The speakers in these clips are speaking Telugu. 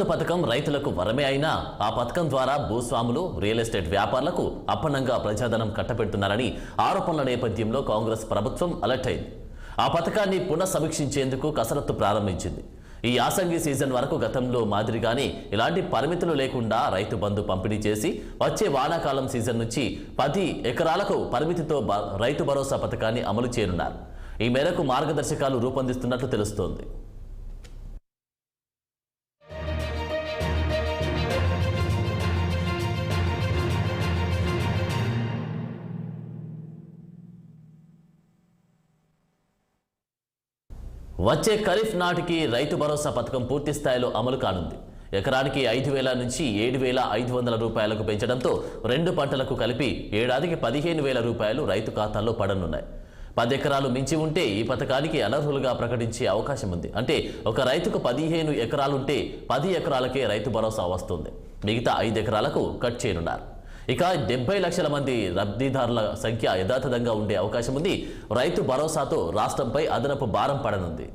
పథకం రైతులకు వరమే అయినా ఆ పథకం ద్వారా భూస్వాములు రియల్ ఎస్టేట్ వ్యాపారులకు అప్పనంగా ప్రజాధనం కట్టబెడుతున్నారని ఆరోపణల నేపథ్యంలో కాంగ్రెస్ ప్రభుత్వం అలర్ట్ అయింది. ఆ పథకాన్ని పునఃసమీక్షించేందుకు కసరత్తు ప్రారంభించింది. ఈ యాసంగి సీజన్ వరకు గతంలో మాదిరిగానే ఇలాంటి పరిమితులు లేకుండా రైతు బంధు పంపిణీ చేసి వచ్చే వానాకాలం సీజన్ నుంచి 10 ఎకరాలకు పరిమితితో రైతు భరోసా పథకాన్ని అమలు చేయనున్నారు. ఈ మేరకు మార్గదర్శకాలు రూపొందిస్తున్నట్లు తెలుస్తోంది. వచ్చే ఖరీఫ్ నాటికి రైతు భరోసా పథకం పూర్తి స్థాయిలో అమలు కానుంది. ఎకరానికి 5,000 నుంచి 7,500 రూపాయలకు పెంచడంతో 2 పంటలకు కలిపి ఏడాదికి 15,000 రూపాయలు రైతు ఖాతాల్లో పడనున్నాయి. 10 ఎకరాలు మించి ఉంటే ఈ పథకానికి అనర్హులుగా ప్రకటించే అవకాశం ఉంది. అంటే ఒక రైతుకు 15 ఎకరాలుంటే 10 ఎకరాలకే రైతు భరోసా వస్తుంది. మిగతా 5 ఎకరాలకు కట్ చేయనున్నారు. ఇక 70 లక్షల మంది లబ్ధిదారుల సంఖ్య యథాతథంగా ఉండే అవకాశం ఉంది. రైతు భరోసాతో రాష్ట్రంపై అదనపు భారం పడనుంది.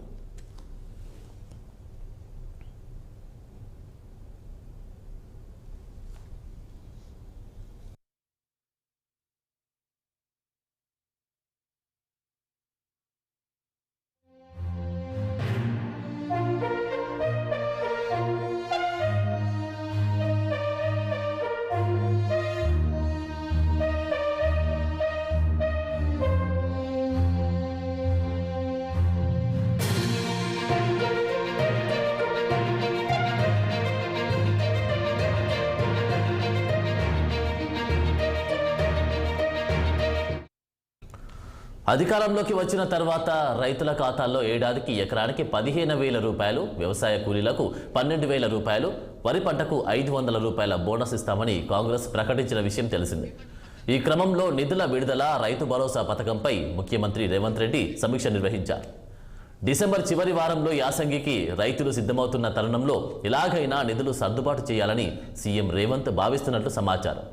అధికారంలోకి వచ్చిన తర్వాత రైతుల ఖాతాల్లో ఏడాదికి ఎకరానికి 15,000 రూపాయలు, వ్యవసాయ కూలీలకు 12,000 రూపాయలు, వరి పంటకు 500 రూపాయల బోనస్ ఇస్తామని కాంగ్రెస్ ప్రకటించిన విషయం తెలిసిందే. ఈ క్రమంలో నిధుల విడుదల, రైతు భరోసా పథకంపై ముఖ్యమంత్రి రేవంత్ రెడ్డి సమీక్ష నిర్వహించారు. డిసెంబర్ చివరి వారంలో యాసంగికి రైతులు సిద్ధమవుతున్న తరుణంలో ఎలాగైనా నిధులు సర్దుబాటు చేయాలని సీఎం రేవంత్ భావిస్తున్నట్లు సమాచారం.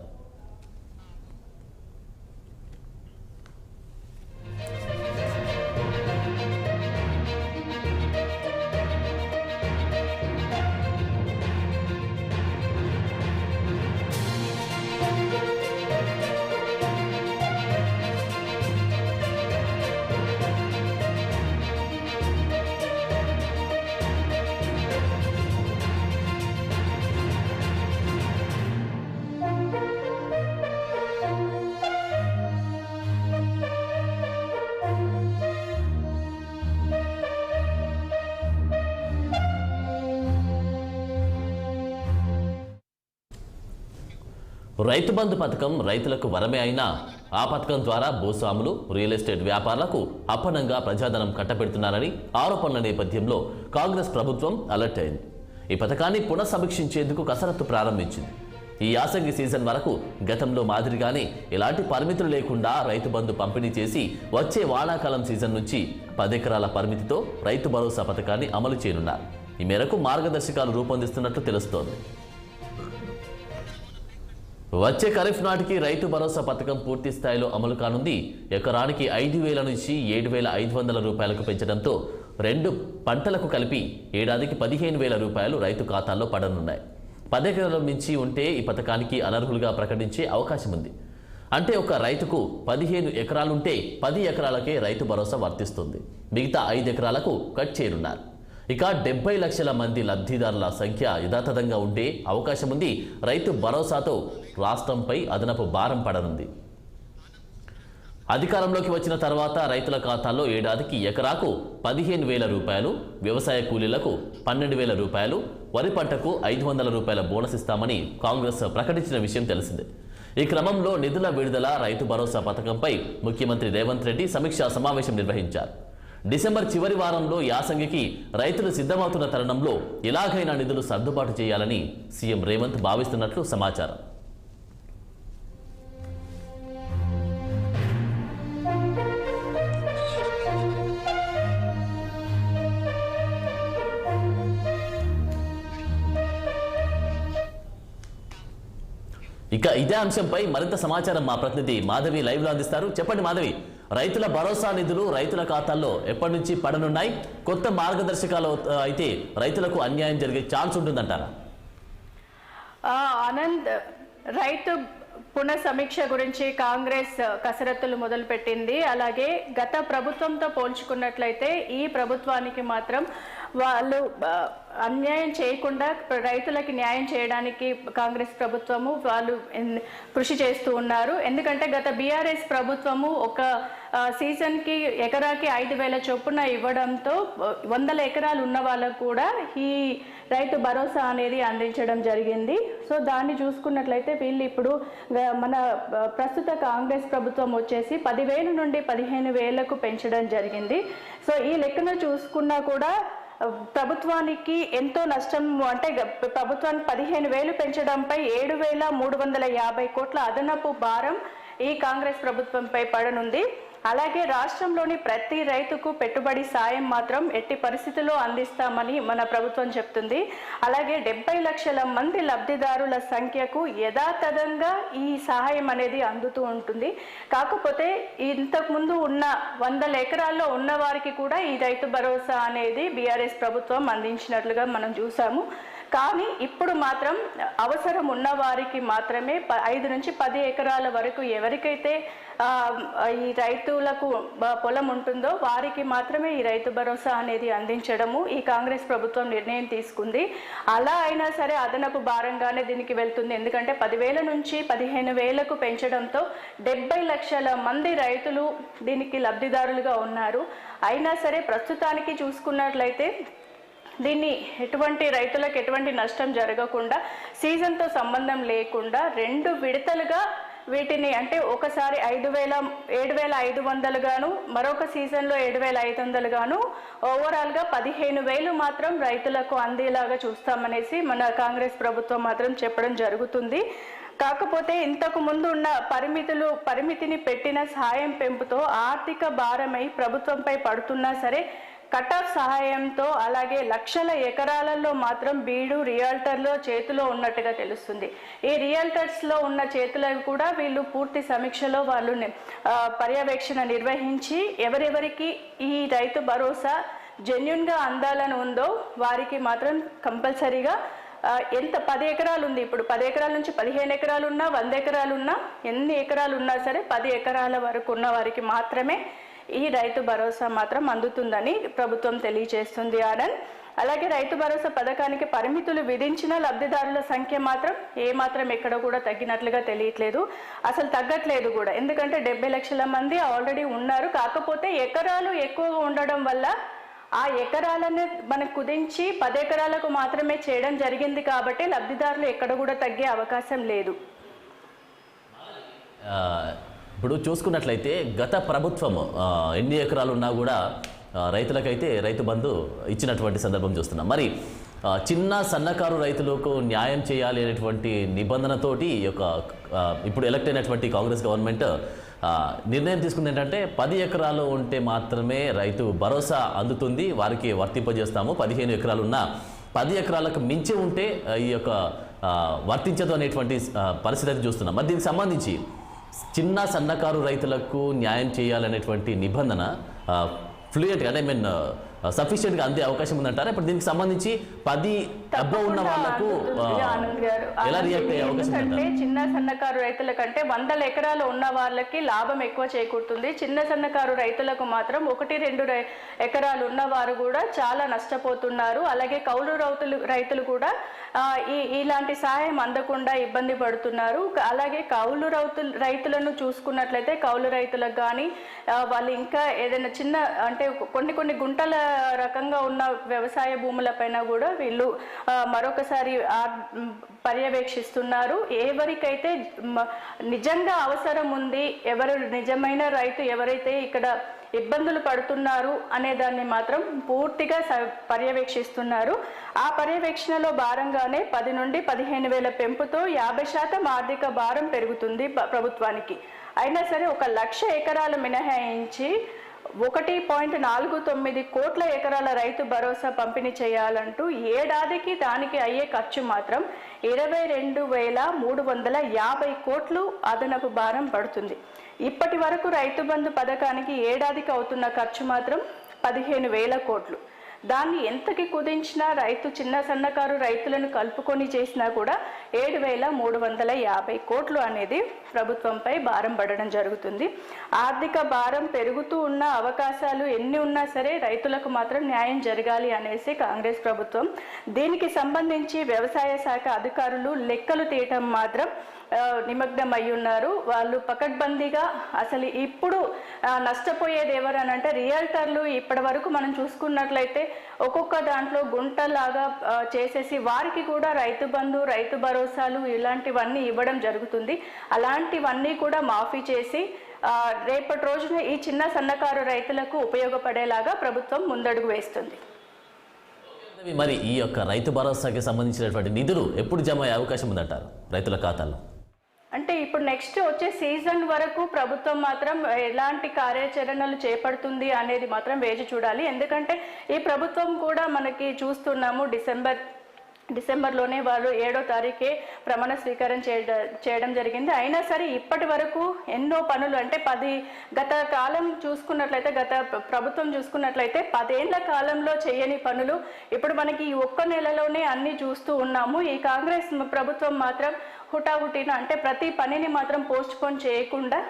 రైతు బంధు పథకం రైతులకు వరమే అయినా ఆ పథకం ద్వారా భూస్వాములు రియల్ ఎస్టేట్ వ్యాపారులకు అప్పనంగా ప్రజాధనం కట్టబెడుతున్నారని ఆరోపణల నేపథ్యంలో కాంగ్రెస్ ప్రభుత్వం అలర్ట్ అయింది. ఈ పథకాన్ని పునఃసమీక్షించేందుకు కసరత్తు ప్రారంభించింది. ఈ యాసంగి సీజన్ వరకు గతంలో మాదిరిగానే ఎలాంటి పరిమితులు లేకుండా రైతు బంధు పంపిణీ చేసి వచ్చే వానాకాలం సీజన్ నుంచి 10 ఎకరాల పరిమితితో రైతు భరోసా పథకాన్ని అమలు చేయనున్నారు. ఈ మేరకు మార్గదర్శకాలు రూపొందిస్తున్నట్లు తెలుస్తోంది. వచ్చే ఖరీఫ్ నాటికి రైతు భరోసా పథకం పూర్తి స్థాయిలో అమలు కానుంది. ఎకరానికి 5,000 నుంచి 7,500 రూపాయలకు పెంచడంతో 2 పంటలకు కలిపి ఏడాదికి 15,000 రూపాయలు రైతు ఖాతాల్లో పడనున్నాయి. 10 ఎకరాల మించి ఉంటే ఈ పథకానికి అనర్హులుగా ప్రకటించే అవకాశం ఉంది. అంటే ఒక రైతుకు 15 ఎకరాలుంటే 10 ఎకరాలకే రైతు భరోసా వర్తిస్తుంది. మిగతా 5 ఎకరాలకు కట్ చేయనున్నారు. ఇక 70 లక్షల మంది లబ్ధిదారుల సంఖ్య యథాతథంగా ఉండే అవకాశం ఉంది. రైతు భరోసాతో రాష్ట్రంపై అదనపు భారం పడనుంది. అధికారంలోకి వచ్చిన తర్వాత రైతుల ఖాతాల్లో ఏడాదికి ఎకరాకు 15,000 రూపాయలు, వ్యవసాయ కూలీలకు 12,000 రూపాయలు, వరి పంటకు 500 రూపాయల బోనస్ ఇస్తామని కాంగ్రెస్ ప్రకటించిన విషయం తెలిసిందే. ఈ క్రమంలో నిధుల విడుదల, రైతు భరోసా పథకంపై ముఖ్యమంత్రి రేవంత్ రెడ్డి సమీక్షా సమావేశం నిర్వహించారు. డిసెంబర్ చివరి వారంలో యాసంగికి రైతులు సిద్ధమవుతున్న తరుణంలో ఎలాగైనా నిధులు సర్దుబాటు చేయాలని సీఎం రేవంత్ భావిస్తున్నట్లు సమాచారం. ఇక ఇదే అంశంపై మరింత సమాచారం మా ప్రతినిధి మాధవి లైవ్ లో అందిస్తారు. చెప్పండి మాధవి, రైతుల భరోసా నిధులు రైతుల ఖాతాల్లో ఎప్పటి నుంచి పడనున్నాయి? కొత్త మార్గదర్శకాలు అయితే రైతులకు అన్యాయం జరిగే ఛాన్స్ ఉంటుందంటారా? ఆనంద్, రైతు పునఃసమీక్ష గురించి కాంగ్రెస్ కసరత్తులు మొదలుపెట్టింది. అలాగే గత ప్రభుత్వంతో పోల్చుకున్నట్లయితే ఈ ప్రభుత్వానికి మాత్రం వాళ్ళు అన్యాయం చేయకుండా రైతులకి న్యాయం చేయడానికి కాంగ్రెస్ ప్రభుత్వము వాళ్ళు కృషి చేస్తూ ఉన్నారు. ఎందుకంటే గత బీఆర్ఎస్ ప్రభుత్వము ఒక సీజన్కి ఎకరాకి 5,000 చొప్పున ఇవ్వడంతో 100 ఎకరాలు ఉన్న వాళ్ళకు కూడా ఈ రైతు భరోసా అనేది అందించడం జరిగింది. సో దాన్ని చూసుకున్నట్లయితే వీళ్ళు ఇప్పుడు మన ప్రస్తుత కాంగ్రెస్ ప్రభుత్వం వచ్చేసి 10,000 నుండి 15,000కు పెంచడం జరిగింది. సో ఈ లెక్కన చూసుకున్నా కూడా ప్రభుత్వానికి ఎంతో నష్టం, అంటే ప్రభుత్వానికి 15,000 పెంచడంపై 7,350 కోట్ల అదనపు భారం ఈ కాంగ్రెస్ ప్రభుత్వంపై పడనుంది. అలాగే రాష్ట్రంలోని ప్రతి రైతుకు పెట్టుబడి సాయం మాత్రం ఎట్టి పరిస్థితుల్లో అందిస్తామని మన ప్రభుత్వం చెప్తుంది. అలాగే 70 లక్షల మంది లబ్ధిదారుల సంఖ్యకు యథాతథంగా ఈ సహాయం అనేది అందుతూ ఉంటుంది. కాకపోతే ఇంతకుముందు ఉన్న 100 ఎకరాల్లో ఉన్న వారికి కూడా ఈ రైతు భరోసా అనేది బీఆర్ఎస్ ప్రభుత్వం అందించినట్లుగా మనం చూసాము. కానీ ఇప్పుడు మాత్రం అవసరం ఉన్న వారికి మాత్రమే 5 నుంచి 10 ఎకరాల వరకు ఎవరికైతే ఈ రైతులకు పొలం ఉంటుందో వారికి మాత్రమే ఈ రైతు భరోసా అనేది అందించడము ఈ కాంగ్రెస్ ప్రభుత్వం నిర్ణయం తీసుకుంది. అలా అయినా సరే అదనపు భారంగానే దీనికి వెళ్తుంది. ఎందుకంటే 10,000 నుంచి 15,000కు పెంచడంతో 70 లక్షల మంది రైతులు దీనికి లబ్ధిదారులుగా ఉన్నారు. అయినా సరే ప్రస్తుతానికి చూసుకున్నట్లయితే దీన్ని రైతులకు ఎటువంటి నష్టం జరగకుండా సీజన్తో సంబంధం లేకుండా 2 విడతలుగా వీటిని, అంటే ఒకసారి 7,500 గాను మరొక సీజన్లో 7,500 గాను ఓవరాల్గా 15,000 మాత్రం రైతులకు అందేలాగా చూస్తామనేసి మన కాంగ్రెస్ ప్రభుత్వం మాత్రం చెప్పడం జరుగుతుంది. కాకపోతే ఇంతకు ముందు ఉన్న పరిమితిని పెట్టిన సాయం పెంపుతో ఆర్థిక భారమై ప్రభుత్వంపై పడుతున్నా సరే కట్ ఆఫ్ సహాయంతో అలాగే లక్షల ఎకరాలలో మాత్రం బీడు రియల్టర్లో చేతిలో ఉన్నట్టుగా తెలుస్తుంది. ఈ రియల్టర్స్లో ఉన్న చేతులకు కూడా వీళ్ళు పూర్తి సమీక్షలో వాళ్ళు పర్యవేక్షణ నిర్వహించి ఎవరెవరికి ఈ రైతు భరోసా జెన్యున్గా అందాలని ఉందో వారికి మాత్రం కంపల్సరీగా ఎంత 10 ఎకరాలు ఉంది, ఇప్పుడు 10 ఎకరాల నుంచి 15 ఎకరాలు ఉన్నా 100 ఎకరాలు ఉన్నా ఎన్ని ఎకరాలు ఉన్నా సరే 10 ఎకరాల వరకు ఉన్న వారికి మాత్రమే ఈ రైతు భరోసా మాత్రం అందుతుందని ప్రభుత్వం తెలియజేస్తుంది. ఆనంద్, అలాగే రైతు భరోసా పథకానికి పరిమితులు విధించిన లబ్ధిదారుల సంఖ్య మాత్రం ఏమాత్రం ఎక్కడ కూడా తగ్గినట్లుగా తెలియట్లేదు, అసలు తగ్గట్లేదు కూడా. ఎందుకంటే 70 లక్షల మంది ఆల్రెడీ ఉన్నారు. కాకపోతే ఎకరాలు ఎక్కువగా ఉండడం వల్ల ఆ ఎకరాలను మనకు కుదించి 10 ఎకరాలకు మాత్రమే చేయడం జరిగింది. కాబట్టి లబ్ధిదారులు ఎక్కడ కూడా తగ్గే అవకాశం లేదు. ఇప్పుడు చూసుకున్నట్లయితే గత ప్రభుత్వం ఎన్ని ఎకరాలు ఉన్నా కూడా రైతులకైతే రైతు బంధు ఇచ్చినటువంటి సందర్భం చూస్తున్నాం. మరి చిన్న సన్నకారు రైతులకు న్యాయం చేయాలి అనేటువంటి నిబంధనతోటి ఇప్పుడు ఎలక్ట్ అయినటువంటి కాంగ్రెస్ గవర్నమెంట్ నిర్ణయం తీసుకుంది ఏంటంటే 10 ఎకరాలు ఉంటే మాత్రమే రైతు భరోసా అందుతుంది, వారికి వర్తింపజేస్తాము. 15 ఎకరాలు ఉన్న 10 ఎకరాలకు మించి ఉంటే వర్తించదు అనేటువంటి పరిస్థితి చూస్తున్నాం. మరి దీనికి సంబంధించి చిన్న సన్నకారు రైతులకు న్యాయం చేయాలనేటువంటి నిబంధన ఫ్లూయెంట్గా, అంటే సఫిషియెంట్గా అందే అవకాశం ఉందంటారా? ఇప్పుడు దీనికి సంబంధించి 10 అబ్బో ఉన్న వాళ్ళకు ఎలా రియాక్ట్ అయ్యే అవకాశం ఉందంటే చిన్న సన్నకారు రైతుల కంటే 100 ఎకరాలు ఉన్న వాళ్ళకి లాభం ఎక్కువ చేకూరుతుంది. చిన్న సన్నకారు రైతులకు మాత్రం 1-2 ఎకరాలు ఉన్న వారు కూడా చాలా నష్టపోతున్నారు. అలాగే కౌలు రైతులు కూడా ఇలాంటి సహాయం అందకుండా ఇబ్బంది పడుతున్నారు. అలాగే కౌలు రైతులను చూసుకున్నట్లయితే కౌలు రైతులకు కానీ వాళ్ళు ఇంకా ఏదైనా చిన్న, అంటే కొన్ని గుంటల రకంగా ఉన్న వ్యవసాయ భూములపైన కూడా వీళ్ళు మరొకసారి పర్యవేక్షిస్తున్నారు. ఎవరికైతే నిజంగా అవసరం ఉంది, నిజమైన రైతు ఎవరైతే ఇక్కడ ఇబ్బందులు పడుతున్నారు అనే దాన్ని మాత్రం పూర్తిగా పర్యవేక్షిస్తున్నారు. ఆ పర్యవేక్షణలో భాగంగానే 10 నుండి 15,000 పెంపుతో 50% ఆర్థిక భారం పెరుగుతుంది ప్రభుత్వానికి. అయినా సరే 1,00,000 ఎకరాలు మినహాయించి 1.49 కోట్ల ఎకరాల రైతు భరోసా పంపిణీ చేయాలంటూ ఏడాదికి దానికి అయ్యే ఖర్చు మాత్రం 22,350 కోట్లు అదనపు భారం పడుతుంది. ఇప్పటి వరకు రైతు బంధు పథకానికి ఏడాదికి అవుతున్న ఖర్చు మాత్రం 15,000 కోట్లు. దాన్ని ఎంతకి కుదించినా రైతు చిన్న సన్నకారు రైతులను కలుపుకొని చేసినా కూడా 7,350 కోట్లు అనేది ప్రభుత్వంపై భారం పడడం జరుగుతుంది. ఆర్థిక భారం పెరుగుతూ ఉన్న అవకాశాలు ఎన్ని ఉన్నా సరే రైతులకు మాత్రం న్యాయం జరగాలి అనేసి కాంగ్రెస్ ప్రభుత్వం, దీనికి సంబంధించి వ్యవసాయ శాఖ అధికారులు లెక్కలు తీయటం మాత్రం నిమగ్నం అయి ఉన్నారు. వాళ్ళు పకడ్బందీగా అసలు ఇప్పుడు నష్టపోయేది ఎవరనంటే రియల్టర్లు. ఇప్పటి వరకు మనం చూసుకున్నట్లయితే ఒక్కొక్క దాంట్లో గుంటలాగా చేసేసి వారికి కూడా రైతు బంధు, రైతు భరోసాలు ఇలాంటివన్నీ ఇవ్వడం జరుగుతుంది. అలాంటివన్నీ కూడా మాఫీ చేసి రేపటి రోజున ఈ చిన్న సన్నకారు రైతులకు ఉపయోగపడేలాగా ప్రభుత్వం ముందడుగు వేస్తుంది. మరి ఈ యొక్క రైతు భరోసాకి సంబంధించినటువంటి నిధులు ఎప్పుడు జమ అయ్యే అవకాశం ఉందంటారు రైతుల ఖాతాల్లో? అంటే ఇప్పుడు నెక్స్ట్ వచ్చే సీజన్ వరకు ప్రభుత్వం మాత్రం ఎలాంటి కార్యాచరణలు చేపడుతుంది అనేది మాత్రం వేచి చూడాలి. ఎందుకంటే ఈ ప్రభుత్వం కూడా మనకి చూస్తున్నాము డిసెంబర్లోనే వాళ్ళు 7వ తారీఖే ప్రమాణ స్వీకారం చేయడం జరిగింది. అయినా సరే ఇప్పటి వరకు ఎన్నో పనులు అంటే గత కాలం చూసుకున్నట్లయితే, గత ప్రభుత్వం చూసుకున్నట్లయితే 10 ఏళ్ల కాలంలో చేయని పనులు ఇప్పుడు మనకి ఈ ఒక్క నెలలోనే అన్ని చూస్తూ ఉన్నాము. ఈ కాంగ్రెస్ ప్రభుత్వం మాత్రం హుటాహుటిన అంటే ప్రతి పనిని మాత్రం పోస్ట్ పోన్ చేయకుండా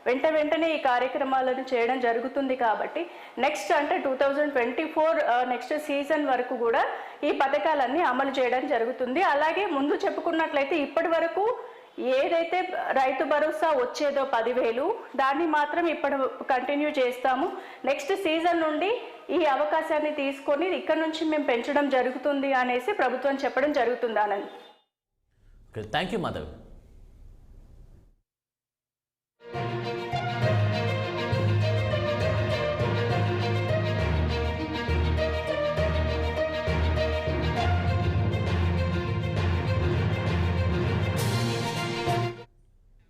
వెంటనే ఈ కార్యక్రమాలను చేయడం జరుగుతుంది. కాబట్టి నెక్స్ట్ అంటే 2024 నెక్స్ట్ సీజన్ వరకు కూడా ఈ పథకాలన్నీ అమలు చేయడం జరుగుతుంది. అలాగే ముందు చెప్పుకున్నట్లయితే ఇప్పటి వరకు ఏదైతే రైతు భరోసా వచ్చేదో 10,000 దాన్ని మాత్రం ఇప్పుడు కంటిన్యూ చేస్తాము. నెక్స్ట్ సీజన్ నుండి ఈ అవకాశాన్ని తీసుకొని ఇక్కడ నుంచి మేము పెంచడం జరుగుతుంది అనేసి ప్రభుత్వం చెప్పడం జరుగుతుంది. Anand, thank you Madhav.